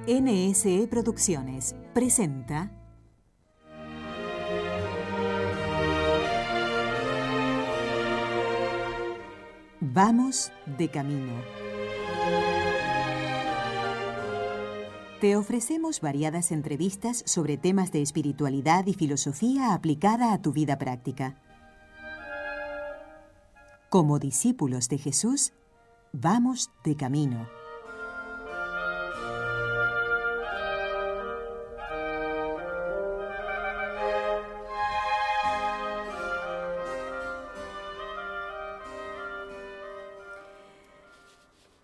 NSE Producciones presenta Vamos de camino. Te ofrecemos variadas entrevistas sobre temas de espiritualidad y filosofía aplicada a tu vida práctica. Como discípulos de Jesús, vamos de camino.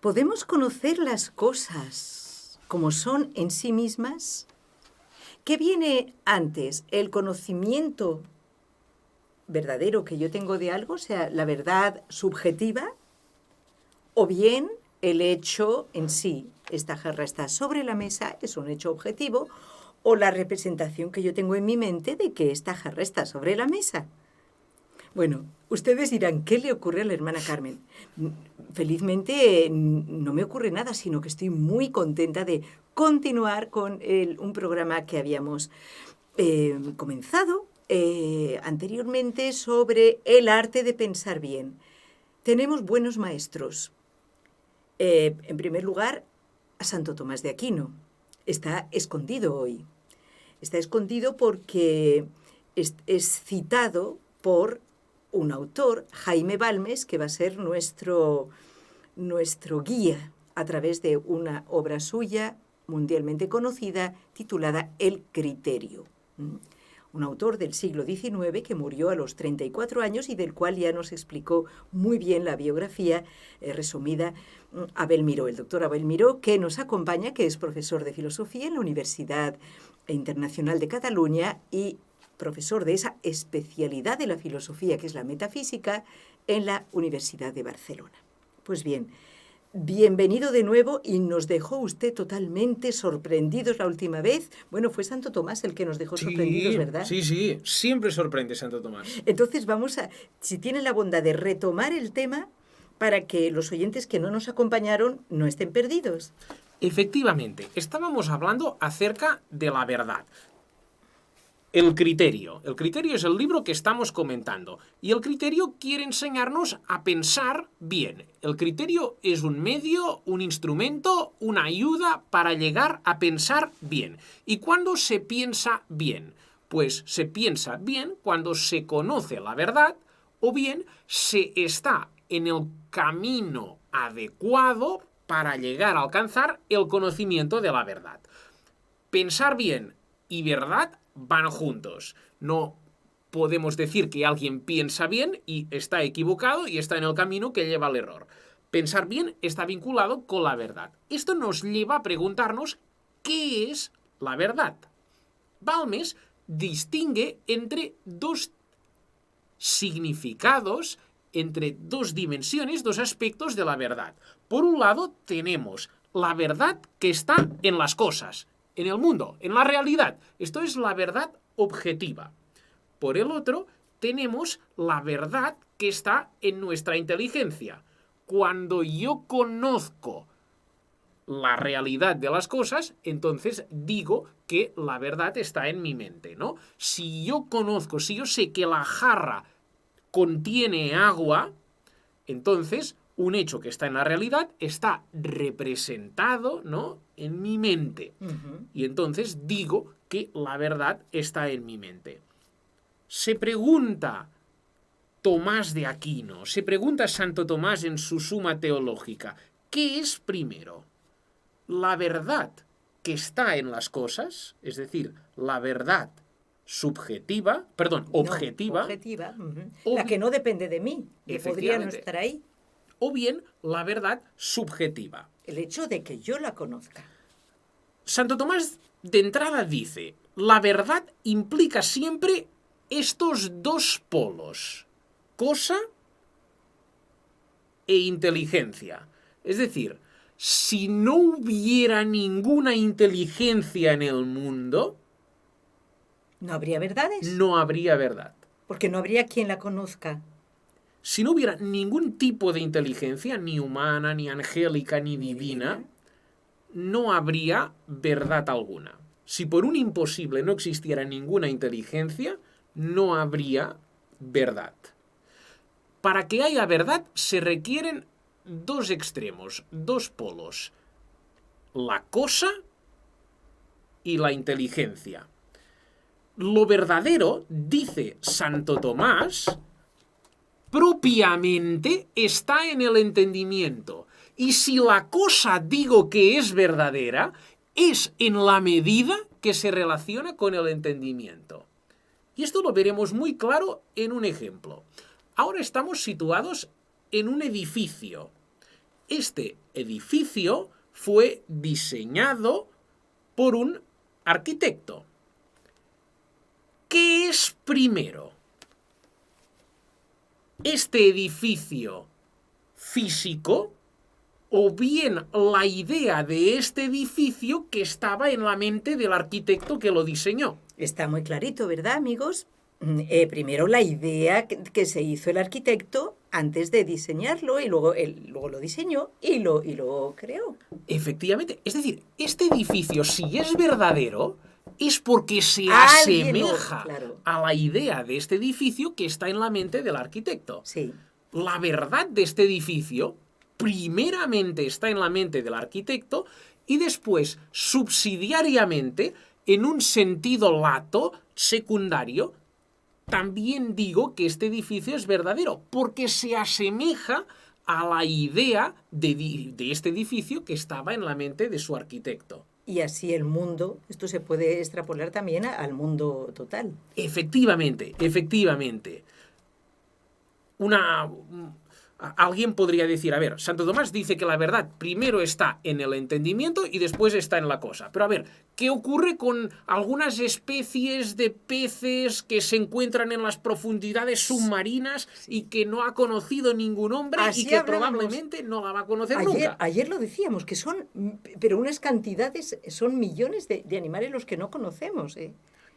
¿Podemos conocer las cosas como son en sí mismas? ¿Qué viene antes, el conocimiento verdadero que yo tengo de algo, o sea, la verdad subjetiva, o bien el hecho en sí? Esta jarra está sobre la mesa, es un hecho objetivo, o la representación que yo tengo en mi mente de que esta jarra está sobre la mesa. Bueno, ustedes dirán, ¿qué le ocurre a la hermana Carmen? Felizmente no me ocurre nada, sino que estoy muy contenta de continuar con un programa que habíamos comenzado anteriormente sobre el arte de pensar bien. Tenemos buenos maestros. En primer lugar, a Santo Tomás de Aquino. Está escondido hoy. Está escondido porque es citado por un autor, Jaime Balmes, que va a ser nuestro guía a través de una obra suya mundialmente conocida titulada El Criterio. Un autor del siglo XIX que murió a los 34 años y del cual ya nos explicó muy bien la biografía resumida Abel Miró, el doctor Abel Miró, que nos acompaña, que es profesor de filosofía en la Universidad Internacional de Cataluña y profesor de esa especialidad de la filosofía que es la metafísica en la Universidad de Barcelona. Pues bien, bienvenido de nuevo y nos dejó usted totalmente sorprendidos la última vez. Bueno, fue Santo Tomás el que nos dejó sorprendidos, ¿verdad? Sí, siempre sorprende Santo Tomás. Entonces vamos a, si tiene la bondad de retomar el tema para que los oyentes que no nos acompañaron no estén perdidos. Efectivamente, estábamos hablando acerca de la verdad. El criterio. El criterio es el libro que estamos comentando. Y el criterio quiere enseñarnos a pensar bien. El criterio es un medio, un instrumento, una ayuda para llegar a pensar bien. ¿Y cuándo se piensa bien? Pues se piensa bien cuando se conoce la verdad o bien se está en el camino adecuado para llegar a alcanzar el conocimiento de la verdad. Pensar bien y verdad van juntos. No podemos decir que alguien piensa bien y está equivocado y está en el camino que lleva al error. Pensar bien está vinculado con la verdad. Esto nos lleva a preguntarnos ¿qué es la verdad? Balmes distingue entre dos significados, entre dos dimensiones, dos aspectos de la verdad. Por un lado tenemos la verdad que está en las cosas, en el mundo, en la realidad. Esto es la verdad objetiva. Por el otro, tenemos la verdad que está en nuestra inteligencia. Cuando yo conozco la realidad de las cosas, entonces digo que la verdad está en mi mente, ¿no? Si yo conozco, si yo sé que la jarra contiene agua, entonces un hecho que está en la realidad está representado, ¿no?, en mi mente. Y entonces digo que la verdad está en mi mente. Se pregunta Tomás de Aquino, se pregunta Santo Tomás en su Suma Teológica, ¿qué es primero? ¿La verdad que está en las cosas? Es decir, la verdad subjetiva, objetiva. No, objetiva. La que no depende de mí, que podría no estar ahí. O bien la verdad subjetiva. El hecho de que yo la conozca. Santo Tomás de entrada dice, la verdad implica siempre estos dos polos, cosa e inteligencia. Es decir, si no hubiera ninguna inteligencia en el mundo, ¿no habría verdades? No habría verdad. Porque no habría quien la conozca. Si no hubiera ningún tipo de inteligencia, ni humana, ni angélica, ni divina, no habría verdad alguna. Si por un imposible no existiera ninguna inteligencia, no habría verdad. Para que haya verdad se requieren dos extremos, dos polos, la cosa y la inteligencia. Lo verdadero, dice Santo Tomás, propiamente está en el entendimiento. Y si la cosa digo que es verdadera, es en la medida que se relaciona con el entendimiento. Y esto lo veremos muy claro en un ejemplo. Ahora estamos situados en un edificio. Este edificio fue diseñado por un arquitecto. ¿Qué es primero? ¿Este edificio físico o bien la idea de este edificio que estaba en la mente del arquitecto que lo diseñó? Está muy clarito, ¿verdad, amigos? Primero la idea que se hizo el arquitecto antes de diseñarlo y luego lo diseñó y lo creó. Efectivamente. Es decir, este edificio, si es verdadero, es porque se Alguien asemeja claro. a la idea de este edificio que está en la mente del arquitecto. Sí. La verdad de este edificio primeramente está en la mente del arquitecto y después, subsidiariamente, en un sentido lato, secundario, también digo que este edificio es verdadero, porque se asemeja a la idea de este edificio que estaba en la mente de su arquitecto. Y así el mundo, esto se puede extrapolar también al mundo total. Efectivamente, efectivamente. Alguien podría decir, a ver, Santo Tomás dice que la verdad primero está en el entendimiento y después está en la cosa. Pero a ver, ¿qué ocurre con algunas especies de peces que se encuentran en las profundidades submarinas y que no ha conocido ningún hombre Así y que hablábamos. probablemente no la va a conocer nunca? Ayer lo decíamos, que son, pero unas cantidades, son millones de animales los que no conocemos.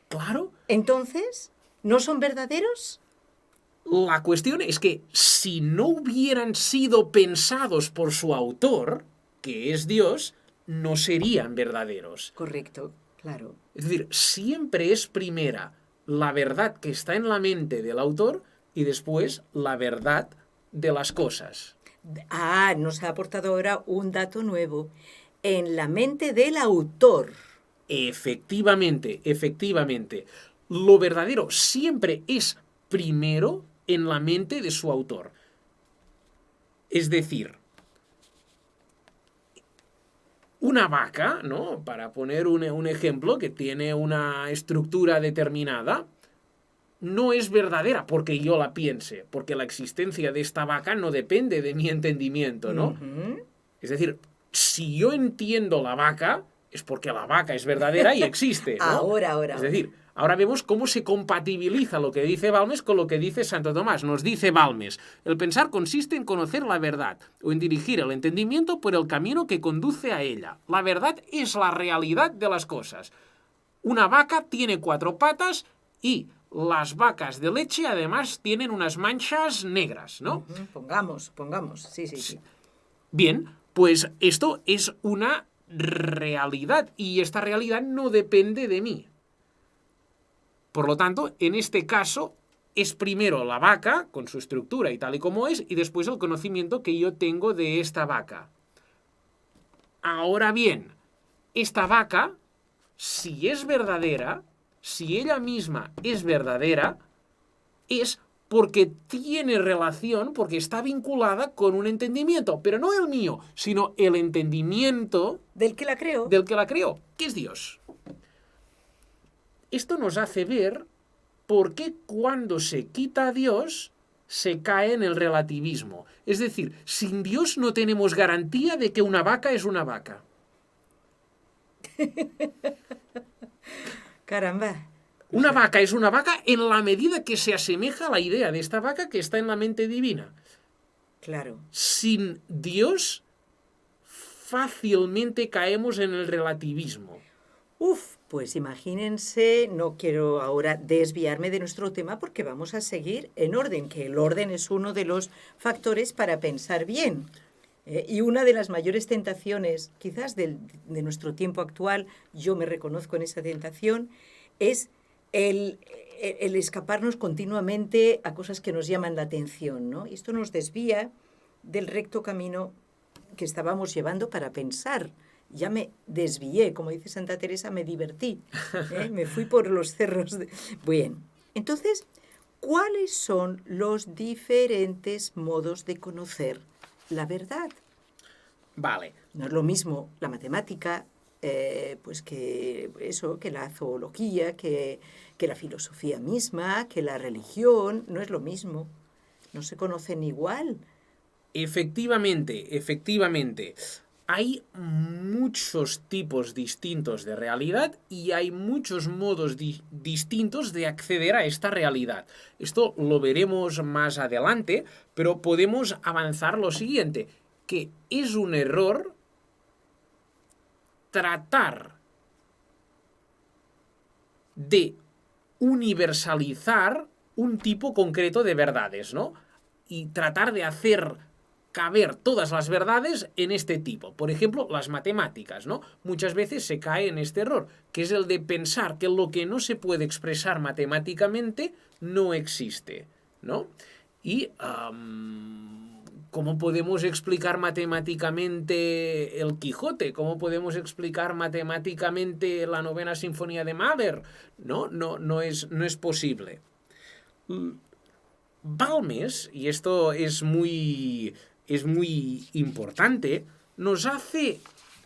Claro. Entonces, ¿no son verdaderos? La cuestión es que si no hubieran sido pensados por su autor, que es Dios, no serían verdaderos. Correcto, claro. Es decir, siempre es primera la verdad que está en la mente del autor y después la verdad de las cosas. Nos ha aportado ahora un dato nuevo. En la mente del autor. Efectivamente, efectivamente. Lo verdadero siempre es primero en la mente de su autor. Es decir, una vaca, ¿no? Para poner un ejemplo que tiene una estructura determinada, no es verdadera porque yo la piense, porque la existencia de esta vaca no depende de mi entendimiento, ¿no? Es decir, si yo entiendo la vaca, es porque la vaca es verdadera y existe, ¿no? Ahora. Es decir, ahora vemos cómo se compatibiliza lo que dice Balmes con lo que dice Santo Tomás. Nos dice Balmes, el pensar consiste en conocer la verdad o en dirigir el entendimiento por el camino que conduce a ella. La verdad es la realidad de las cosas. Una vaca tiene 4 patas y las vacas de leche además tienen unas manchas negras, ¿no? Pongamos, sí. Bien, pues esto es una realidad y esta realidad no depende de mí. Por lo tanto, en este caso, es primero la vaca, con su estructura y tal y como es, y después el conocimiento que yo tengo de esta vaca. Ahora bien, esta vaca, si es verdadera, si ella misma es verdadera, es porque tiene relación, porque está vinculada con un entendimiento, pero no el mío, sino el entendimiento del que la creó, que es Dios. Esto nos hace ver por qué cuando se quita a Dios se cae en el relativismo. Es decir, sin Dios no tenemos garantía de que una vaca es una vaca. Caramba. Una vaca es una vaca en la medida que se asemeja a la idea de esta vaca que está en la mente divina. Claro. Sin Dios fácilmente caemos en el relativismo. Pues imagínense, no quiero ahora desviarme de nuestro tema porque vamos a seguir en orden, que el orden es uno de los factores para pensar bien. Y una de las mayores tentaciones, quizás de nuestro tiempo actual, yo me reconozco en esa tentación, es el escaparnos continuamente a cosas que nos llaman la atención, ¿no? Y esto nos desvía del recto camino que estábamos llevando para pensar. Ya me desvié, como dice Santa Teresa, me divertí, me fui por los cerros. Bien, entonces, ¿cuáles son los diferentes modos de conocer la verdad? Vale. No es lo mismo la matemática, pues que eso, que la zoología, que la filosofía misma, que la religión, no es lo mismo. No se conocen igual. Efectivamente, efectivamente. Hay muchos tipos distintos de realidad y hay muchos modos distintos de acceder a esta realidad. Esto lo veremos más adelante, pero podemos avanzar lo siguiente, que es un error tratar de universalizar un tipo concreto de verdades, ¿no? Y tratar de hacer caber todas las verdades en este tipo. Por ejemplo, las matemáticas, ¿no? Muchas veces se cae en este error, que es el de pensar que lo que no se puede expresar matemáticamente no existe, ¿no? Y ¿cómo podemos explicar matemáticamente el Quijote? ¿Cómo podemos explicar matemáticamente la novena sinfonía de Mahler? No es posible. Balmes, y esto es muy importante, nos hace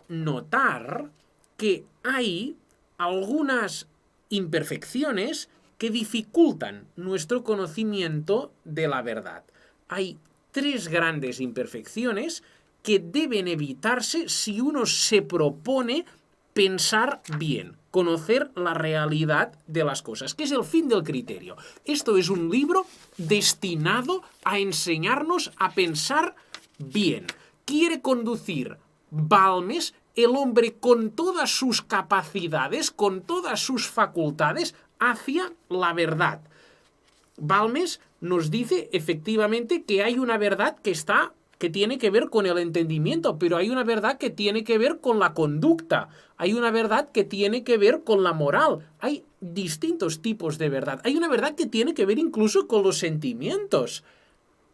notar que hay algunas imperfecciones que dificultan nuestro conocimiento de la verdad. Hay 3 grandes imperfecciones que deben evitarse si uno se propone pensar bien, conocer la realidad de las cosas, que es el fin del criterio. Esto es un libro destinado a enseñarnos a pensar bien. Quiere conducir Balmes, el hombre con todas sus capacidades, con todas sus facultades, hacia la verdad. Balmes nos dice efectivamente que hay una verdad que tiene que ver con el entendimiento, pero hay una verdad que tiene que ver con la conducta, hay una verdad que tiene que ver con la moral, hay distintos tipos de verdad, hay una verdad que tiene que ver incluso con los sentimientos.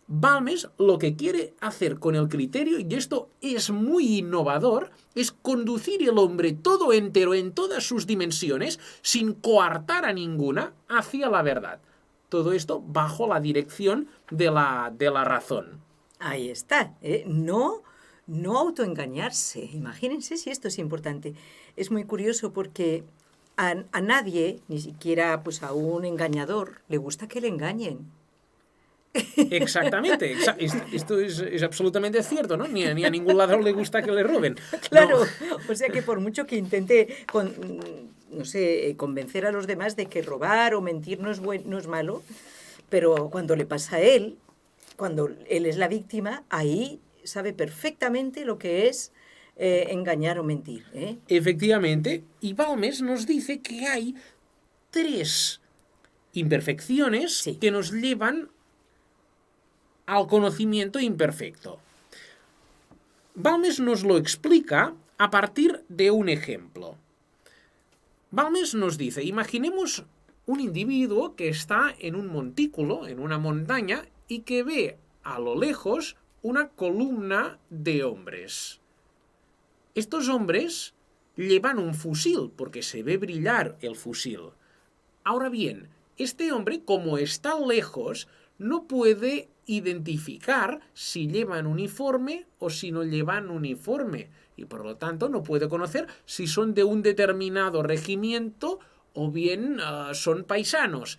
Balmes lo que quiere hacer con el criterio, y esto es muy innovador, es conducir el hombre todo entero en todas sus dimensiones, sin coartar a ninguna, hacia la verdad. Todo esto bajo la dirección de la razón. Ahí está, no autoengañarse. Imagínense si esto es importante. Es muy curioso porque a nadie, ni siquiera pues a un engañador, le gusta que le engañen. Exactamente, esto es absolutamente cierto, ¿no? Ni a ningún ladrón le gusta que le roben. Claro, No. o sea que por mucho que intente convencer a los demás de que robar o mentir no es malo, pero cuando le pasa a él, cuando él es la víctima, ahí sabe perfectamente lo que es engañar o mentir. Efectivamente, y Balmes nos dice que hay 3 imperfecciones Sí. que nos llevan al conocimiento imperfecto. Balmes nos lo explica a partir de un ejemplo. Balmes nos dice, imaginemos un individuo que está en un montículo, en una montaña, y que ve a lo lejos una columna de hombres. Estos hombres llevan un fusil, porque se ve brillar el fusil. Ahora bien, este hombre, como está lejos, no puede identificar si llevan uniforme o si no llevan uniforme, y por lo tanto no puede conocer si son de un determinado regimiento o bien son paisanos.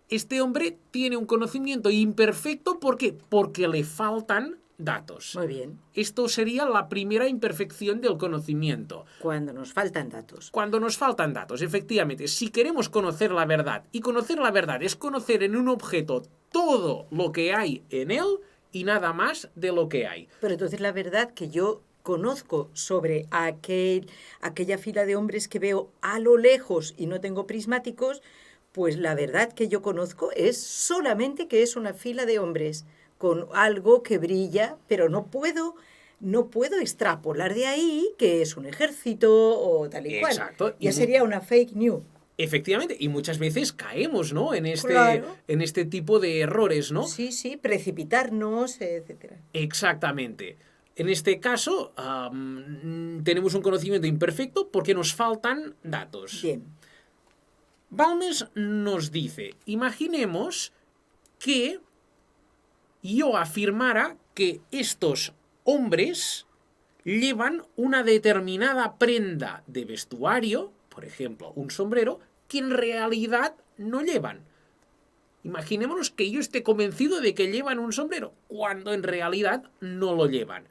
Este hombre tiene un conocimiento imperfecto, ¿por qué? Porque le faltan datos. Muy bien. Esto sería la primera imperfección del conocimiento. Cuando nos faltan datos. Cuando nos faltan datos, efectivamente. Si queremos conocer la verdad, y conocer la verdad es conocer en un objeto todo lo que hay en él y nada más de lo que hay. Pero entonces la verdad que yo conozco sobre aquella fila de hombres que veo a lo lejos y no tengo prismáticos, pues la verdad que yo conozco es solamente que es una fila de hombres. con algo que brilla, pero no puedo extrapolar de ahí que es un ejército o tal y cual. Exacto. Ya sería una fake news. Efectivamente, y muchas veces caemos, ¿no? Claro. En este tipo de errores, ¿no? Sí, precipitarnos, etcétera. Exactamente. En este caso, tenemos un conocimiento imperfecto porque nos faltan datos. Bien. Balmes nos dice, imaginemos que yo afirmara que estos hombres llevan una determinada prenda de vestuario, por ejemplo, un sombrero, que en realidad no llevan. Imaginémonos que yo esté convencido de que llevan un sombrero, cuando en realidad no lo llevan.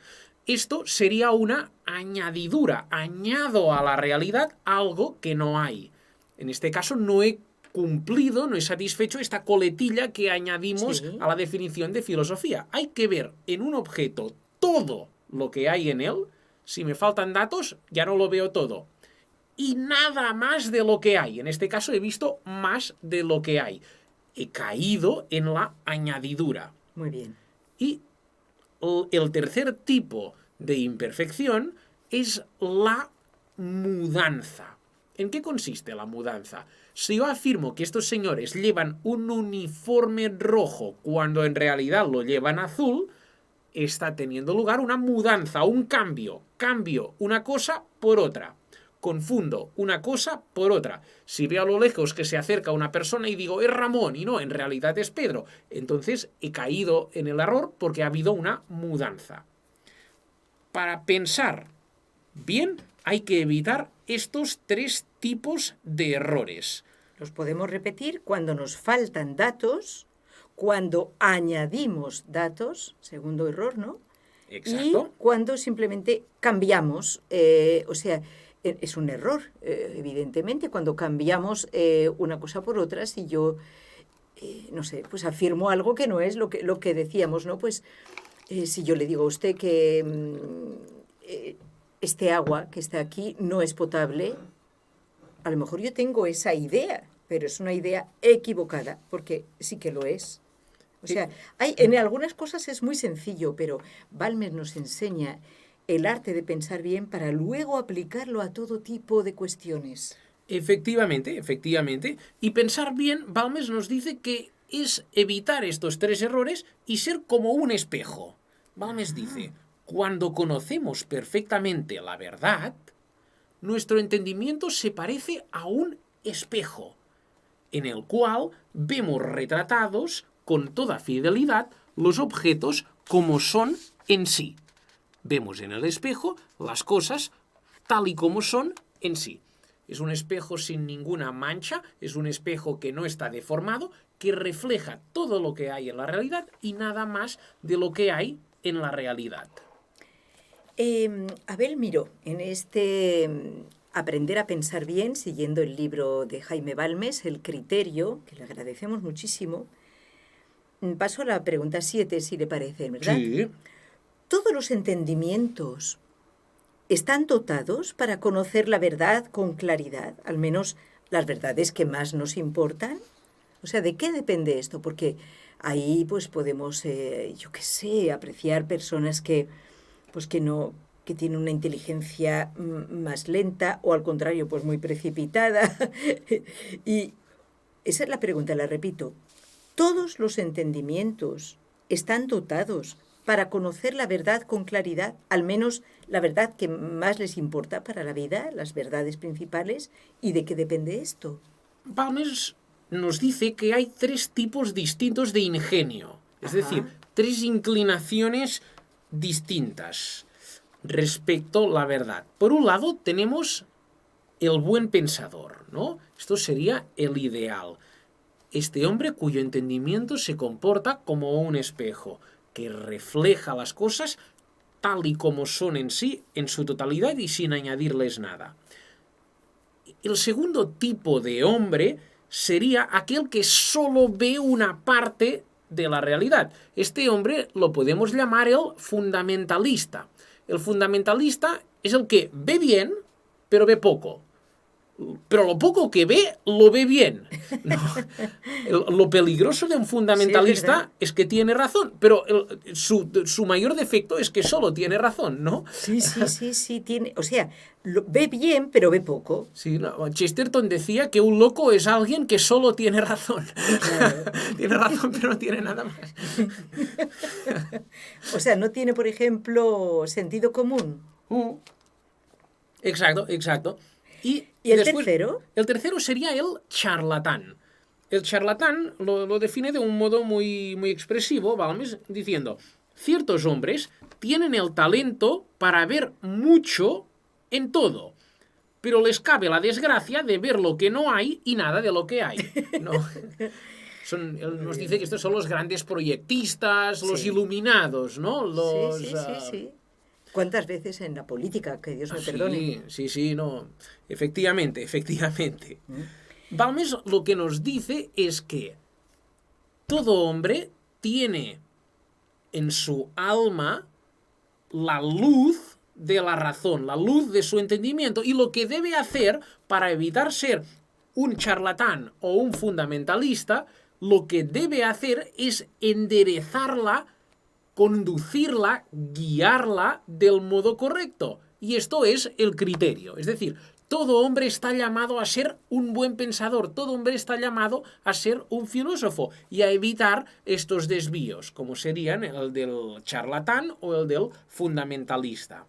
Esto sería una añadidura, añado a la realidad algo que no hay. En este caso no he cumplido, no he satisfecho esta coletilla que añadimos a la definición de filosofía. Hay que ver en un objeto todo lo que hay en él. Si me faltan datos, ya no lo veo todo. Y nada más de lo que hay. En este caso he visto más de lo que hay. He caído en la añadidura. Muy bien. Y el tercer tipo de imperfección es la mudanza. ¿En qué consiste la mudanza? Si yo afirmo que estos señores llevan un uniforme rojo cuando en realidad lo llevan azul, está teniendo lugar una mudanza, un cambio. Cambio una cosa por otra. Confundo una cosa por otra. Si veo a lo lejos que se acerca una persona y digo, es Ramón, y no, en realidad es Pedro, entonces he caído en el error porque ha habido una mudanza. Para pensar bien, hay que evitar estos tres tipos de errores. Los podemos repetir cuando nos faltan datos, cuando añadimos datos, segundo error, ¿no? Exacto. Y cuando simplemente cambiamos, o sea, es un error, evidentemente, cuando cambiamos una cosa por otra. Si yo, no sé, pues afirmo algo que no es lo que decíamos, ¿no? Pues si yo le digo a usted que este agua que está aquí no es potable, a lo mejor yo tengo esa idea, pero es una idea equivocada, porque sí que lo es. O sea, en algunas cosas es muy sencillo, pero Balmes nos enseña el arte de pensar bien para luego aplicarlo a todo tipo de cuestiones. Efectivamente. Y pensar bien, Balmes nos dice que es evitar estos tres errores y ser como un espejo. Balmes dice, cuando conocemos perfectamente la verdad, nuestro entendimiento se parece a un espejo, en el cual vemos retratados con toda fidelidad los objetos como son en sí. Vemos en el espejo las cosas tal y como son en sí. Es un espejo sin ninguna mancha, es un espejo que no está deformado, que refleja todo lo que hay en la realidad y nada más de lo que hay en la realidad. Abel Miró, en este Aprender a pensar bien, siguiendo el libro de Jaime Balmes, El criterio, que le agradecemos muchísimo, paso a la pregunta 7, si le parece, ¿verdad? Sí. ¿Todos los entendimientos están dotados para conocer la verdad con claridad? Al menos las verdades que más nos importan. O sea, ¿de qué depende esto? Porque ahí pues podemos, yo qué sé, apreciar personas que tienen una inteligencia más lenta o al contrario, pues muy precipitada. Y esa es la pregunta, la repito. ¿Todos los entendimientos están dotados para conocer la verdad con claridad, al menos la verdad que más les importa para la vida, las verdades principales? ¿Y de qué depende esto? Balmes nos dice que hay tres tipos distintos de ingenio, es decir, tres inclinaciones distintas respecto a la verdad. Por un lado tenemos el buen pensador, ¿no? Esto sería el ideal. Este hombre cuyo entendimiento se comporta como un espejo, que refleja las cosas tal y como son en sí, en su totalidad y sin añadirles nada. El segundo tipo de hombre sería aquel que solo ve una parte de la realidad. Este hombre lo podemos llamar el fundamentalista. El fundamentalista es el que ve bien, pero ve poco. pero lo poco que ve, lo ve bien. No. Lo peligroso de un fundamentalista es que tiene razón, pero su mayor defecto es que solo tiene razón, ¿no? Sí, tiene, o sea, ve bien, pero ve poco. Sí, no, Chesterton decía que un loco es alguien que solo tiene razón. Claro. Tiene razón, pero no tiene nada más. O sea, no tiene, por ejemplo, sentido común. Exacto. ¿Y el después, tercero? El tercero sería el charlatán. El charlatán lo define de un modo muy, muy expresivo, ¿vale? Diciendo, ciertos hombres tienen el talento para ver mucho en todo, pero les cabe la desgracia de ver lo que no hay y nada de lo que hay, ¿no? Él nos dice que estos son los grandes proyectistas, los iluminados, ¿no? Sí. ¿Cuántas veces en la política? Que Dios me perdone. Sí, no. Efectivamente. Balmes lo que nos dice es que todo hombre tiene en su alma la luz de la razón, la luz de su entendimiento, y lo que debe hacer para evitar ser un charlatán o un fundamentalista, lo que debe hacer es enderezarla, conducirla, guiarla del modo correcto. Y esto es el criterio. Es decir, todo hombre está llamado a ser un buen pensador, todo hombre está llamado a ser un filósofo y a evitar estos desvíos, como serían el del charlatán o el del fundamentalista.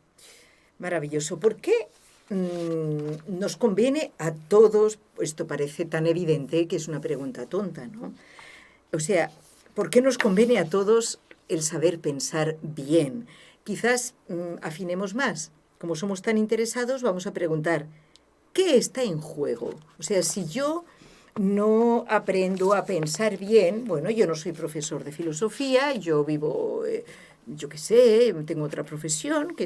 Maravilloso. ¿Por qué nos conviene a todos? Esto parece tan evidente que es una pregunta tonta, ¿no? O sea, ¿por qué nos conviene a todos el saber pensar bien? Quizás afinemos más. Como somos tan interesados, vamos a preguntar, ¿qué está en juego? O sea, si yo no aprendo a pensar bien, bueno, yo no soy profesor de filosofía, yo vivo, yo qué sé, tengo otra profesión,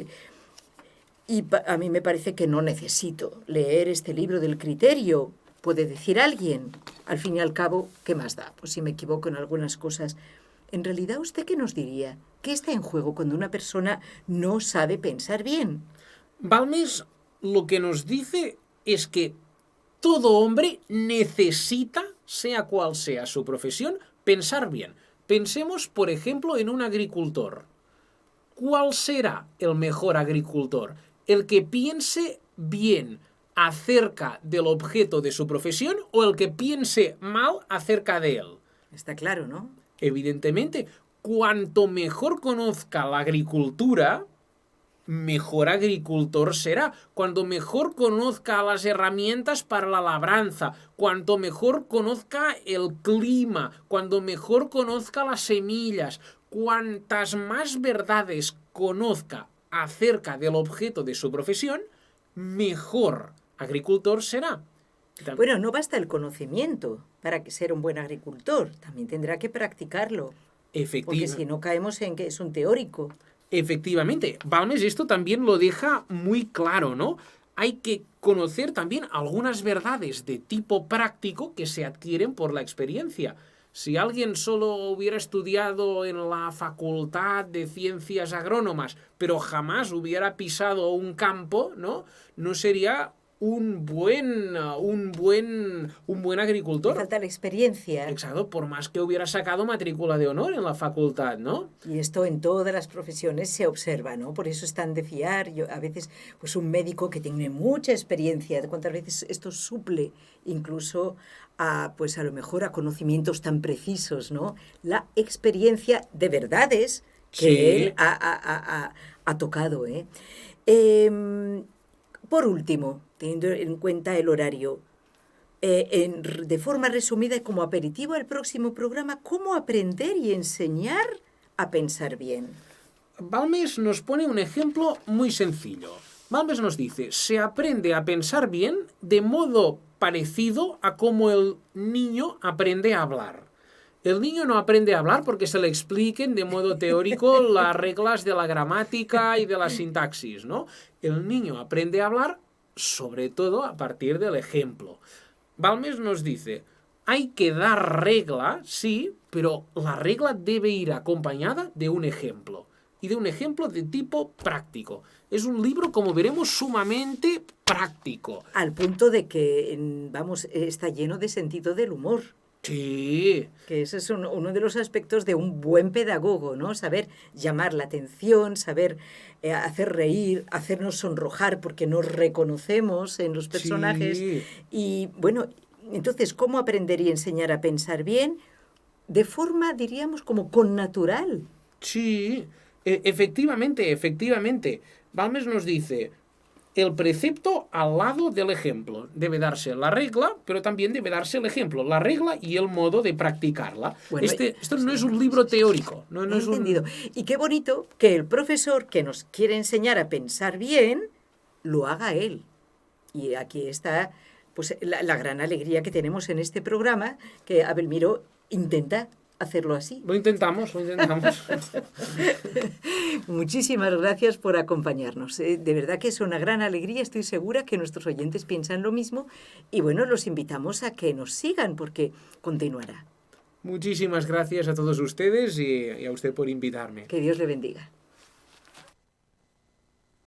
y a mí me parece que no necesito leer este libro del criterio, puede decir alguien. Al fin y al cabo, ¿qué más da? Pues si me equivoco en algunas cosas. En realidad, ¿usted qué nos diría? ¿Qué está en juego cuando una persona no sabe pensar bien? Balmes lo que nos dice es que todo hombre necesita, sea cual sea su profesión, pensar bien. Pensemos, por ejemplo, en un agricultor. ¿Cuál será el mejor agricultor? ¿El que piense bien acerca del objeto de su profesión o el que piense mal acerca de él? Está claro, ¿no? Evidentemente, cuanto mejor conozca la agricultura, mejor agricultor será. Cuanto mejor conozca las herramientas para la labranza, cuanto mejor conozca el clima, cuanto mejor conozca las semillas, cuantas más verdades conozca acerca del objeto de su profesión, mejor agricultor será. Bueno, no basta el conocimiento para ser un buen agricultor, también tendrá que practicarlo. Porque si no caemos en que es un teórico. Efectivamente, Balmes esto también lo deja muy claro, ¿no? Hay que conocer también algunas verdades de tipo práctico que se adquieren por la experiencia. Si alguien solo hubiera estudiado en la Facultad de Ciencias Agrónomas, pero jamás hubiera pisado un campo, ¿no? No sería un buen agricultor. Le falta la experiencia. Exacto, por más que hubiera sacado matrícula de honor en la facultad, ¿no? Y esto en todas las profesiones se observa, ¿no? Por eso es tan de fiar. A veces, pues un médico que tiene mucha experiencia, ¿cuántas veces esto suple incluso a lo mejor a conocimientos tan precisos, ¿no? La experiencia de verdades que él ha tocado, ¿eh? Por último, teniendo en cuenta el horario, de forma resumida y como aperitivo al próximo programa, ¿cómo aprender y enseñar a pensar bien? Balmes nos pone un ejemplo muy sencillo. Balmes nos dice, se aprende a pensar bien de modo parecido a cómo el niño aprende a hablar. El niño no aprende a hablar porque se le expliquen de modo teórico las reglas de la gramática y de la sintaxis, ¿no? El niño aprende a hablar sobre todo a partir del ejemplo. Balmes nos dice, hay que dar regla, sí, pero la regla debe ir acompañada de un ejemplo. y de un ejemplo de tipo práctico. Es un libro, como veremos, sumamente práctico. Al punto de que, vamos, está lleno de sentido del humor. Sí. Que ese es uno de los aspectos de un buen pedagogo, ¿no? Saber llamar la atención, saber hacer reír, hacernos sonrojar porque nos reconocemos en los personajes. Sí. Y bueno, entonces, ¿cómo aprender y enseñar a pensar bien? De forma, diríamos, como connatural. Sí, efectivamente. Balmes nos dice, el precepto al lado del ejemplo. Debe darse la regla, pero también debe darse el ejemplo, la regla y el modo de practicarla. Bueno, Esto no es un libro teórico. No He es un... entendido. Y qué bonito que el profesor que nos quiere enseñar a pensar bien, lo haga él. Y aquí está pues la gran alegría que tenemos en este programa, que Abel Miró intenta hacerlo así. Lo intentamos. Muchísimas gracias por acompañarnos. De verdad que es una gran alegría. Estoy segura que nuestros oyentes piensan lo mismo. Y bueno, los invitamos a que nos sigan porque continuará. Muchísimas gracias a todos ustedes y a usted por invitarme. Que Dios le bendiga.